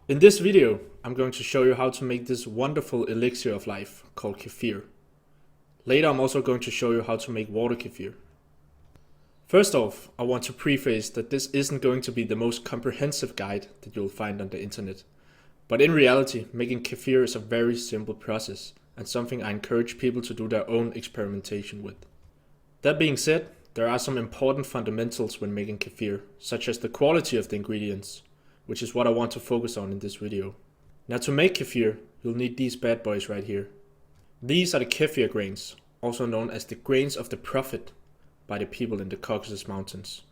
In this video, I'm going to show you how to make this wonderful elixir of life called Kefir. Later, I'm also going to show you how to make water Kefir. First off, I want to preface that this isn't going to be the most comprehensive guide that you'll find on the internet. But in reality, making Kefir is a very simple process and something I encourage people to do their own experimentation with. That being said, there are some important fundamentals when making Kefir, such as the quality of the ingredients, which is what I want to focus on in this video. Now to make Kefir, you'll need these bad boys right here. These are the Kefir grains, also known as the grains of the prophet by the people in the Caucasus Mountains.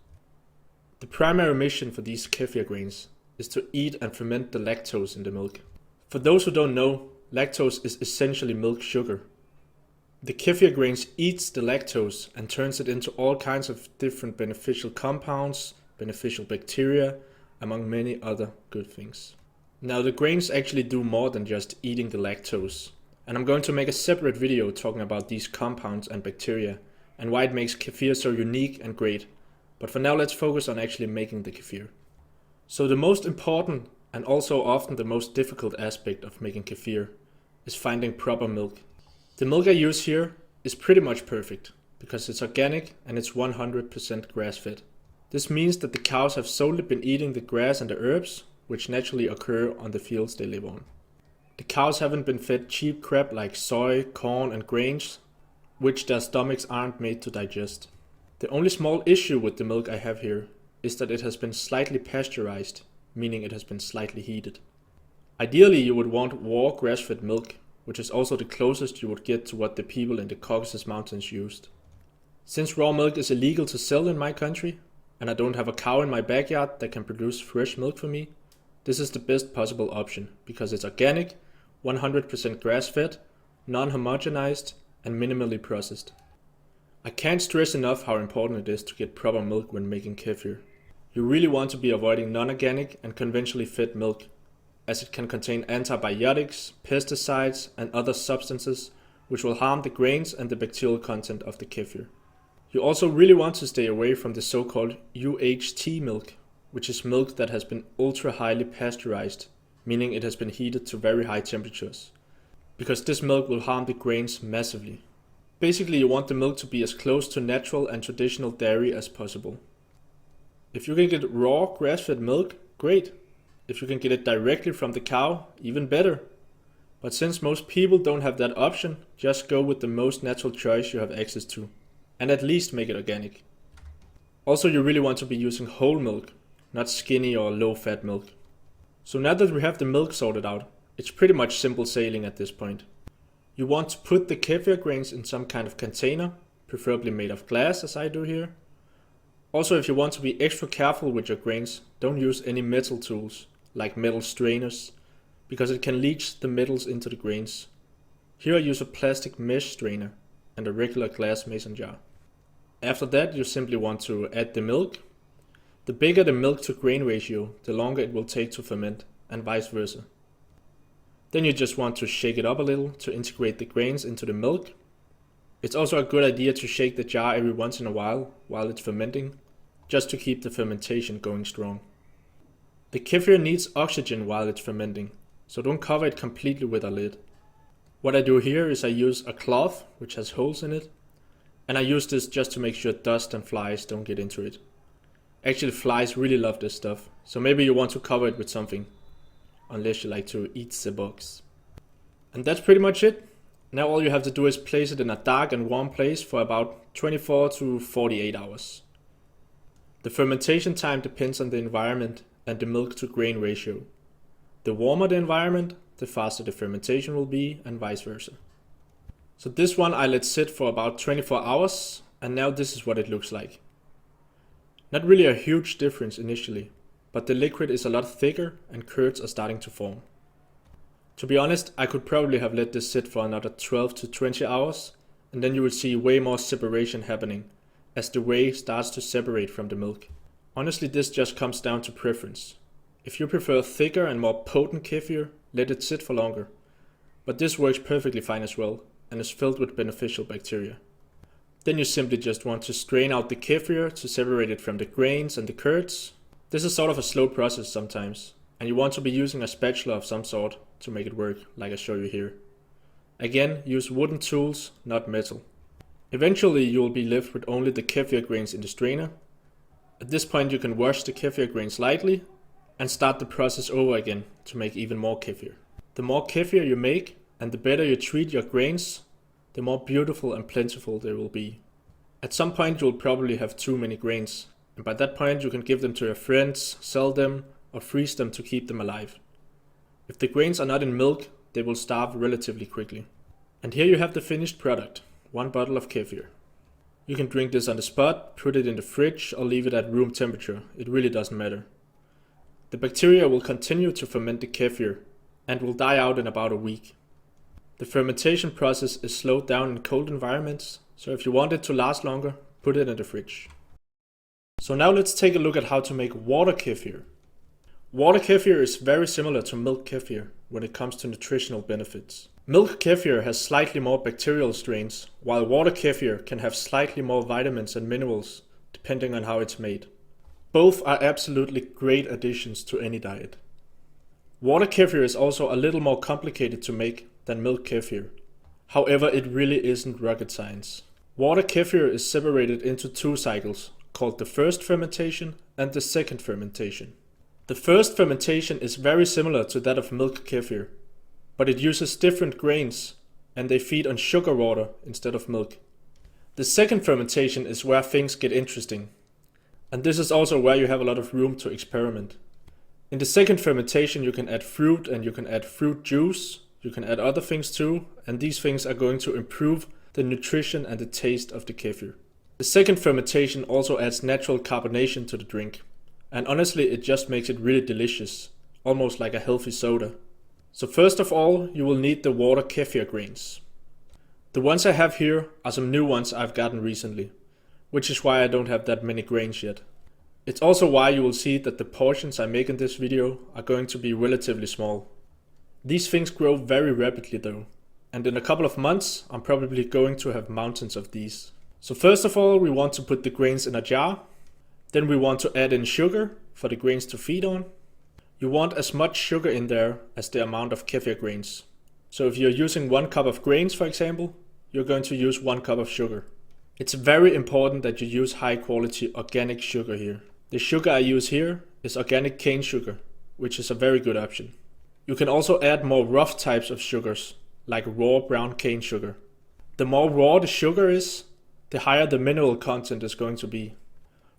The primary mission for these Kefir grains is to eat and ferment the lactose in the milk. For those who don't know, lactose is essentially milk sugar. The Kefir grains eats the lactose and turns it into all kinds of different beneficial compounds, beneficial bacteria, among many other good things. Now the grains actually do more than just eating the lactose, and I'm going to make a separate video talking about these compounds and bacteria and why it makes Kefir so unique and great. But for now, let's focus on actually making the Kefir. So the most important and also often the most difficult aspect of making Kefir is finding proper milk. The milk I use here is pretty much perfect because it's organic and it's 100% grass-fed. This means that the cows have solely been eating the grass and the herbs, which naturally occur on the fields they live on. The cows haven't been fed cheap crap like soy, corn and grains, which their stomachs aren't made to digest. The only small issue with the milk I have here is that it has been slightly pasteurized, meaning it has been slightly heated. Ideally, you would want raw grass-fed milk, which is also the closest you would get to what the people in the Caucasus Mountains used. Since raw milk is illegal to sell in my country, and I don't have a cow in my backyard that can produce fresh milk for me, this is the best possible option because it's organic, 100% grass-fed, non-homogenized, and minimally processed. I can't stress enough how important it is to get proper milk when making Kefir. You really want to be avoiding non-organic and conventionally fed milk, as it can contain antibiotics, pesticides, and other substances which will harm the grains and the bacterial content of the Kefir. You also really want to stay away from the so-called UHT milk, which is milk that has been ultra highly pasteurized, meaning it has been heated to very high temperatures, because this milk will harm the grains massively. Basically, you want the milk to be as close to natural and traditional dairy as possible. If you can get raw grass-fed milk, great. If you can get it directly from the cow, even better. But since most people don't have that option, just go with the most natural choice you have access to. And at least make it organic. Also, you really want to be using whole milk, not skinny or low-fat milk. So now that we have the milk sorted out, it's pretty much simple sailing at this point. You want to put the Kefir grains in some kind of container, preferably made of glass as I do here. Also, if you want to be extra careful with your grains, don't use any metal tools, like metal strainers, because it can leach the metals into the grains. Here I use a plastic mesh strainer and a regular glass mason jar. After that, you simply want to add the milk. The bigger the milk to grain ratio, the longer it will take to ferment, and vice versa. Then you just want to shake it up a little to integrate the grains into the milk. It's also a good idea to shake the jar every once in a while it's fermenting, just to keep the fermentation going strong. The Kefir needs oxygen while it's fermenting, so don't cover it completely with a lid. What I do here is I use a cloth which has holes in it, and I use this just to make sure dust and flies don't get into it. Actually, flies really love this stuff, so maybe you want to cover it with something, unless you like to eat the bugs. And that's pretty much it. Now all you have to do is place it in a dark and warm place for about 24 to 48 hours. The fermentation time depends on the environment and the milk to grain ratio. The warmer the environment, the faster the fermentation will be, and vice versa. So this one I let sit for about 24 hours, and now this is what it looks like. Not really a huge difference initially, but the liquid is a lot thicker and curds are starting to form. To be honest, I could probably have let this sit for another 12 to 20 hours, and then you will see way more separation happening, as the whey starts to separate from the milk. Honestly, this just comes down to preference. If you prefer thicker and more potent Kefir, let it sit for longer. But this works perfectly fine as well, and is filled with beneficial bacteria. Then you simply just want to strain out the Kefir to separate it from the grains and the curds. This is sort of a slow process sometimes, and you want to be using a spatula of some sort to make it work, like I show you here. Again, use wooden tools, not metal. Eventually you will be left with only the kefir grains in the strainer. At this point you can wash the kefir grains lightly and start the process over again to make even more kefir. The more kefir you make and the better you treat your grains, the more beautiful and plentiful they will be. At some point you will probably have too many grains, and by that point you can give them to your friends, sell them, or freeze them to keep them alive. If the grains are not in milk, they will starve relatively quickly. And here you have the finished product, 1 bottle of kefir. You can drink this on the spot, put it in the fridge, or leave it at room temperature, it really doesn't matter. The bacteria will continue to ferment the kefir and will die out in about a week. The fermentation process is slowed down in cold environments, so if you want it to last longer, put it in the fridge. So now let's take a look at how to make water kefir. Water kefir is very similar to milk kefir when it comes to nutritional benefits. Milk kefir has slightly more bacterial strains, while water kefir can have slightly more vitamins and minerals, depending on how it's made. Both are absolutely great additions to any diet. Water kefir is also a little more complicated to make than milk kefir. However, it really isn't rocket science. Water kefir is separated into 2 cycles, called the first fermentation and the second fermentation. The first fermentation is very similar to that of milk kefir, but it uses different grains and they feed on sugar water instead of milk. The second fermentation is where things get interesting, and this is also where you have a lot of room to experiment. In the second fermentation you can add fruit and you can add fruit juice, you can add other things too, and these things are going to improve the nutrition and the taste of the kefir. The second fermentation also adds natural carbonation to the drink, and honestly it just makes it really delicious, almost like a healthy soda. So first of all, you will need the water kefir grains. The ones I have here are some new ones I've gotten recently, which is why I don't have that many grains yet. It's also why you will see that the portions I make in this video are going to be relatively small. These things grow very rapidly though, and in a couple of months I'm probably going to have mountains of these. So first of all we want to put the grains in a jar, then we want to add in sugar for the grains to feed on. You want as much sugar in there as the amount of kefir grains. So if you're using 1 cup of grains for example, you're going to use 1 cup of sugar. It's very important that you use high quality organic sugar here. The sugar I use here is organic cane sugar, which is a very good option. You can also add more rough types of sugars, like raw brown cane sugar. The more raw the sugar is, the higher the mineral content is going to be.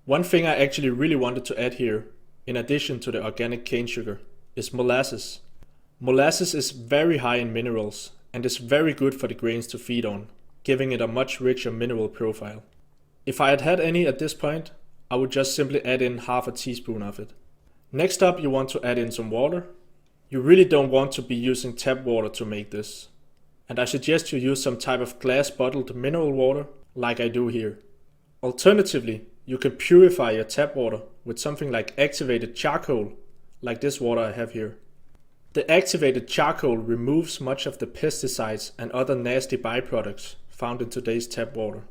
One thing I actually really wanted to add here, in addition to the organic cane sugar, is molasses. Molasses is very high in minerals and is very good for the grains to feed on, giving it a much richer mineral profile. If I had had any at this point, I would just simply add in half a teaspoon of it. Next up you want to add in some water. You really don't want to be using tap water to make this, and I suggest you use some type of glass bottled mineral water like I do here. Alternatively, you can purify your tap water with something like activated charcoal, like this water I have here. The activated charcoal removes much of the pesticides and other nasty byproducts found in today's tap water.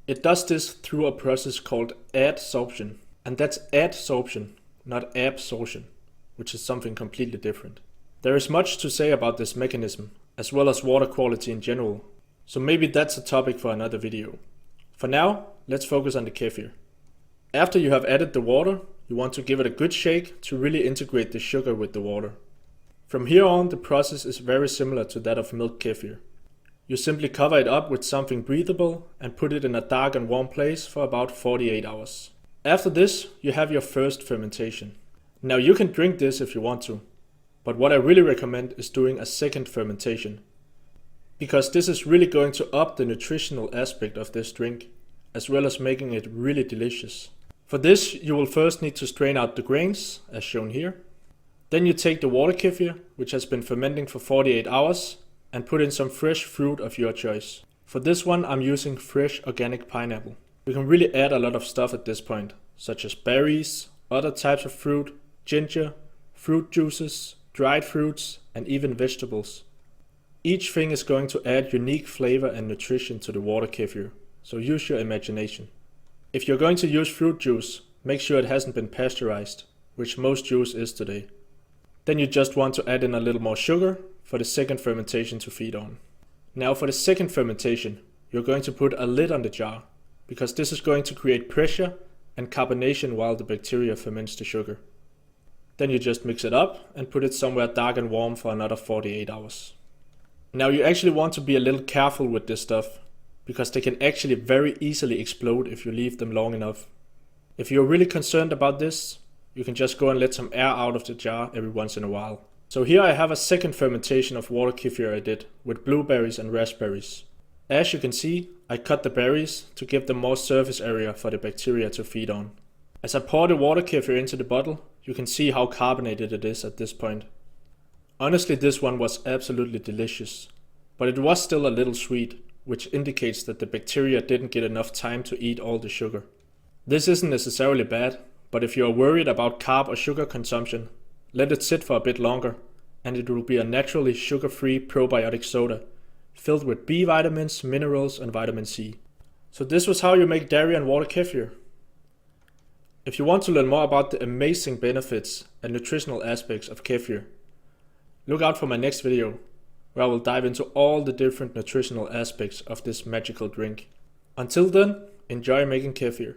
It does this through a process called adsorption, and that's adsorption, not absorption, which is something completely different. There is much to say about this mechanism, as well as water quality in general, so maybe that's a topic for another video. For now, let's focus on the kefir. After you have added the water, you want to give it a good shake to really integrate the sugar with the water. From here on, the process is very similar to that of milk kefir. You simply cover it up with something breathable and put it in a dark and warm place for about 48 hours. After this, you have your first fermentation. Now you can drink this if you want to, but what I really recommend is doing a second fermentation, because this is really going to up the nutritional aspect of this drink, as well as making it really delicious. For this, you will first need to strain out the grains, as shown here. Then you take the water kefir, which has been fermenting for 48 hours, and put in some fresh fruit of your choice. For this one, I'm using fresh organic pineapple. You can really add a lot of stuff at this point, such as berries, other types of fruit, ginger, fruit juices, dried fruits, and even vegetables. Each thing is going to add unique flavor and nutrition to the water kefir, so use your imagination. If you're going to use fruit juice, make sure it hasn't been pasteurized, which most juice is today. Then you just want to add in a little more sugar for the second fermentation to feed on. Now for the second fermentation, you're going to put a lid on the jar, because this is going to create pressure and carbonation while the bacteria ferments the sugar. Then you just mix it up and put it somewhere dark and warm for another 48 hours. Now you actually want to be a little careful with this stuff, because they can actually very easily explode if you leave them long enough. If you're really concerned about this, you can just go and let some air out of the jar every once in a while. So here I have a second fermentation of water kefir I did with blueberries and raspberries. As you can see, I cut the berries to give them more surface area for the bacteria to feed on. As I pour the water kefir into the bottle, you can see how carbonated it is at this point. Honestly, this one was absolutely delicious, but it was still a little sweet, which indicates that the bacteria didn't get enough time to eat all the sugar. This isn't necessarily bad, but if you are worried about carb or sugar consumption, let it sit for a bit longer, and it will be a naturally sugar-free probiotic soda, filled with B vitamins, minerals, and vitamin C. So this was how you make dairy and water kefir. If you want to learn more about the amazing benefits and nutritional aspects of kefir, look out for my next video, where I will dive into all the different nutritional aspects of this magical drink. Until then, enjoy making kefir.